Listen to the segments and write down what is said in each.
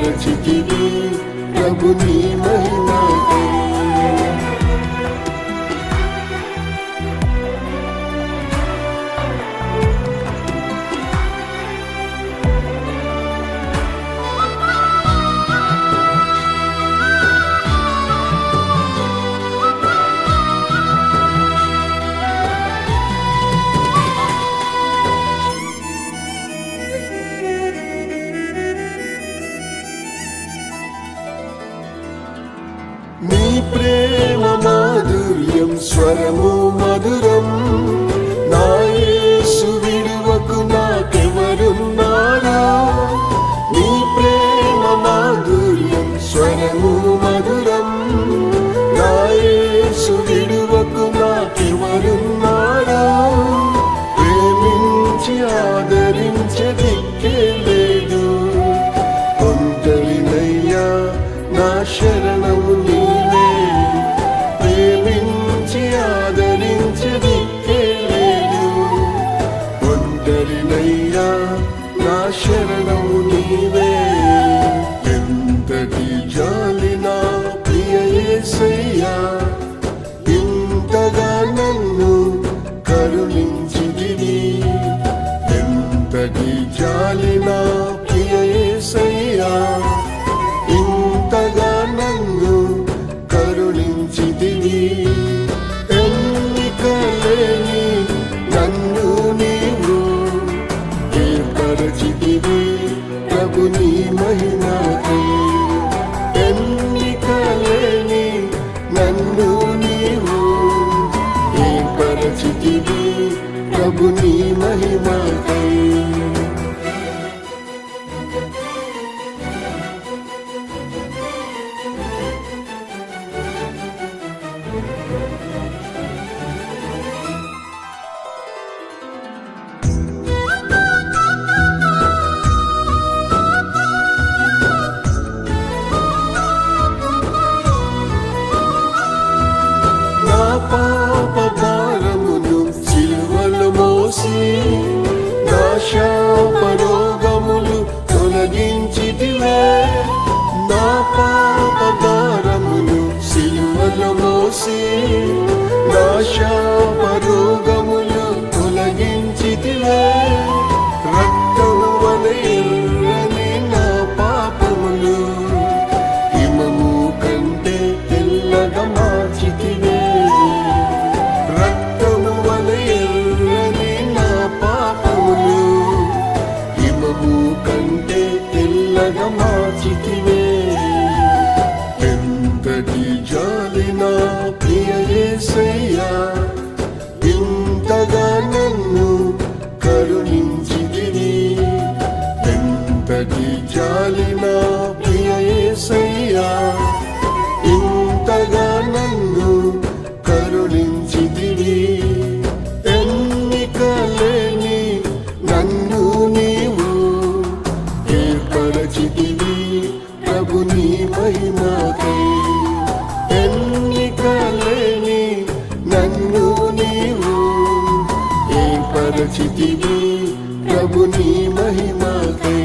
ఏర్పరచితివి ప్రభు నీ మహిమకై. నీ ప్రేమ మాధుర్యం స్వరము మధురం, నా యేసు విడువకు నాకెవరున్నారా. నీ ప్రేమ మాధుర్యం స్వరము మధురం, నా యేసు విడువకు నాకెవరున్నారా. ప్రేమించి ఆదరించే దిక్కే లేదు, ఒంటరినయ్యా నా శరణము నీవే. ప్రేమించి ఆదరించే దిక్కే లేదు, ఒంటరినయ్యా నా శరణము నీవే. ఎంతటి జాలి నా ప్రియ యేసయ్యా, ఇంతగా నన్ను కరుణించితివి. ఎంతటి జాలి నా ప్రియ యేసయ్యా, ఇంతగా నన్ను కరుణించితివి. ఎన్నికలేని నన్ను నీవు ఏర్పరచితివి ప్రభు నీ మహిమకై. ఎన్నికలేని నన్ను నీవు ఏర్పరచితివి ప్రభు నీ మహిమకై. పాప భారమును సిలువలో మోసి, నా శాప రోగములు తొలగించితివే. నా పాప భారమును సిలువలో మోసి, నా శాప రోగములు తొలగించితివే. రక్తము వలె ఎర్రని నా పాపములు హిమము కంటే తెల్లగా మార్చితివే. కంటే తెల్లగా మార్చితివే. ఎంతటి జాలి నా ప్రియ యేసయ్యా, ఇంతగా నన్ను కరుణించితివి. ఎంతటి జాలి నా ప్రియ యేసయ్యా, ఇంతగా నన్ను కరుణించితివి. ఎన్నికలేని నన్ను నీవు ఏర్పరచితివి ప్రభు నీ మహిమకై. ఎన్నికలేని నన్ను నీవు ఏర్పరచితివి ప్రభు నీ మహిమకై.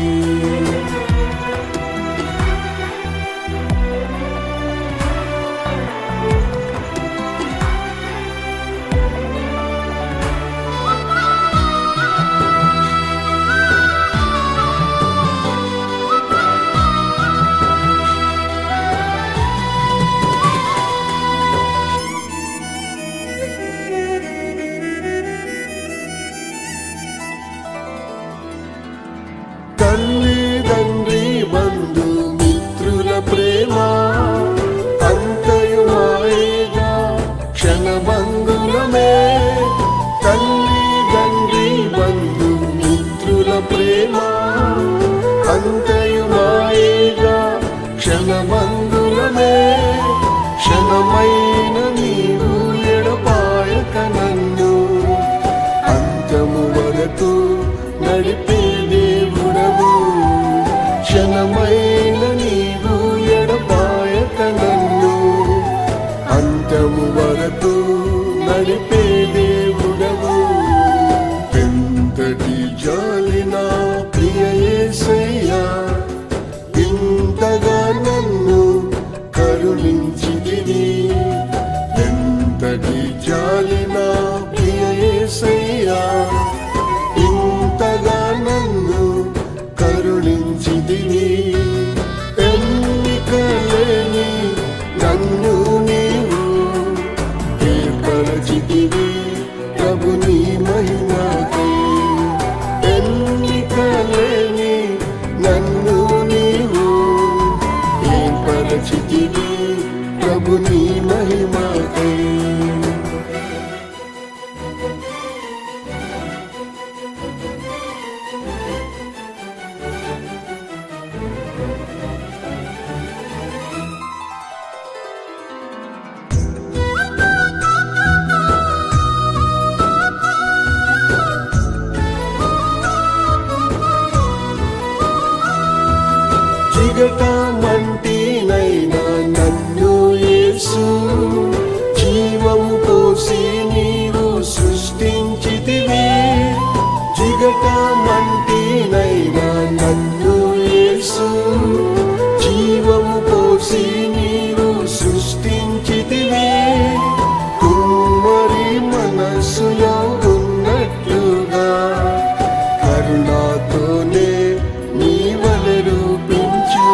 ఇంతగా నన్ను కరుణించితివి. ఎంతటి జాలి నా ప్రియ యేసయ్యా, ఇంతగా నన్ను కరుణించితివి. ఎన్నికలేని నన్ను నీవు ఏర్పరచితివి ప్రభు నీ మహిమకై. ఎన్నికలేని నన్ను నీవు ఏర్పరచితివి ప్రభు నీ మహిమకై. చిగటమంటినైనా నన్ను యేసు జీవము పోసి నీవు సృష్టించితివి. చిగటమంటినైనా నన్ను యేసు జీవము పోసి నీవు సృష్టించితివి. కుమ్మరి మనస్సులో ఉన్నట్లుగా కరుణాతోనే నీ వలె రూపించు.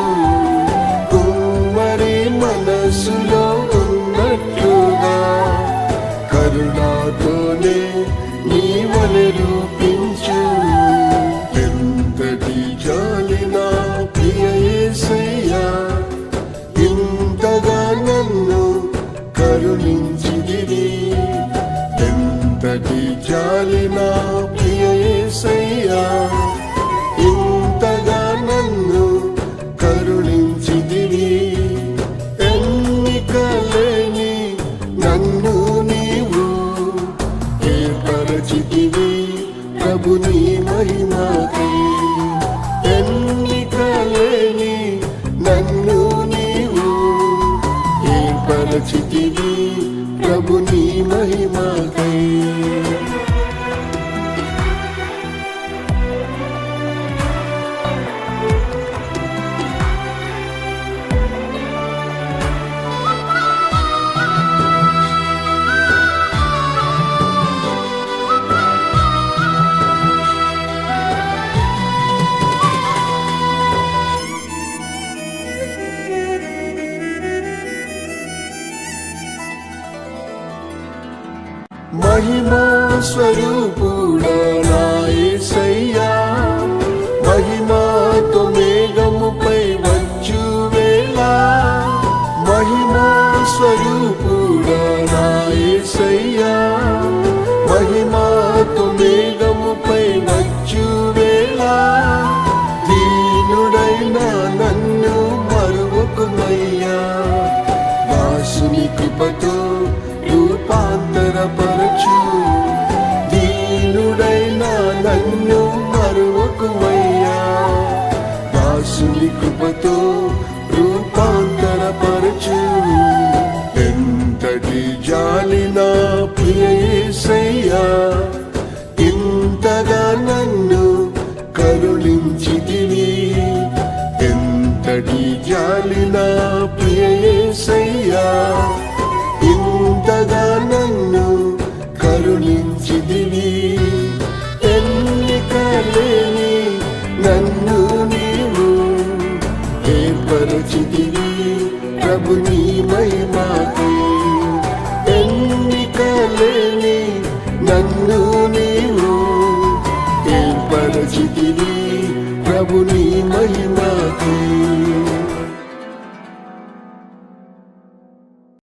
కుమ్మరి మనస్సులో ఉన్నట్లుగా కరుణాతోనే నీ వలె రూపించు. ఎంతటి జాలి నా ప్రియ యేసయ్యా, ఇంతగా నన్ను కరుణించితివి. ఎంతటి జాలి నా ప్రియ యేసయ్యా, ఇంతగా నన్ను కరుణించితివి. ఎన్నికలేని నన్ను నీవు ఏర్పరచితివి ప్రభు నీ మహిమకై. ఎన్నికలేని నన్ను నీవు ఏర్పరచితివి ప్రభు నీ మహిమకై. మహిమా స్వరూపుడా నా యేసయ్యా, మహిమాతో మేఘముపై వచ్చు వేళ. మహిమా స్వరూపుడా నా యేసయ్యా, మహిమాతో మేఘముపై వచ్చు వేళ. దీనుడైన నన్ను మరువకుమయ్యా, దాసుని కృపతో రూపాంతరపరచు. దీనుడైన నన్ను మరువకుమయ్యా, దాసుని కృపతో రూపాంతరపరచు. ఎంతటి జాలి నా ప్రియ యేసయ్యా, ఇంతగా నన్ను కరుణించితివి. ఎంతటి జాలి నా ప్రియ యేసయ్యా, ఇంతగా నన్ను కరుణించితివి. ఎన్నికలేని నన్ను నీవు ఏర్పరచితివి ప్రభు నీ మహిమకై. ఎన్నికలేని నన్ను నీవు ఏర్పరచితివి ప్రభు నీ